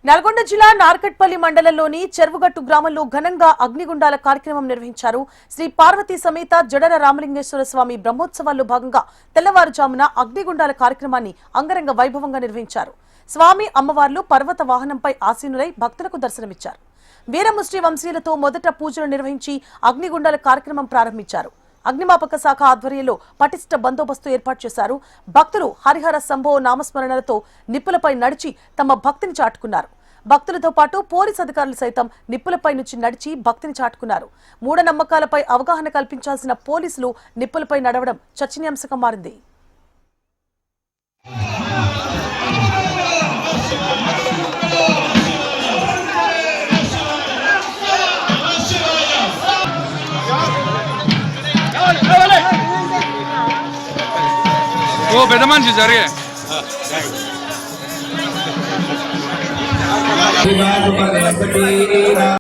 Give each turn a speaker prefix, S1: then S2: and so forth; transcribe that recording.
S1: నల్గొండ జిల్లా నార్కట్పల్లి మండలంలోని చెరువుగట్టు గ్రామంలో ఘనంగా అగ్నిగుండాల కార్యక్రమం నిర్వహించారు. శ్రీ పార్వతీ సమేత జడల రామలింగేశ్వర స్వామి బ్రహ్మోత్సవాల్లో భాగంగా తెల్లవారుజామున అగ్నిగుండాల కార్యక్రమాన్ని అంగరంగ వైభవంగా నిర్వహించారు. స్వామి అమ్మవార్లు పర్వత వాహనంపై ఆసీనులై భక్తులకు దర్శనమిచ్చారు. వీరముష్టి వంశీయులతో మొదట పూజలు నిర్వహించి అగ్నిగుండాల కార్యక్రమం ప్రారంభించారు. అగ్నిమాపక శాఖ ఆధ్వర్యంలో పటిష్ట బందోబస్తు ఏర్పాటు చేశారు. భక్తులు హరిహర సంభో నామస్మరణలతో నిప్పులపై నడిచి తమ భక్తిని చాటుకున్నారు. భక్తులతో పాటు పోలీస్ అధికారులు సైతం నిప్పులపై నుంచి నడిచి భక్తిని చాటుకున్నారు. మూఢనమ్మకాలపై అవగాహన కల్పించాల్సిన పోలీసులు నిప్పులపై నడవడం చర్చనీయాంశంగా మారింది.
S2: ఓ పెద్ద మనిషి జరిగే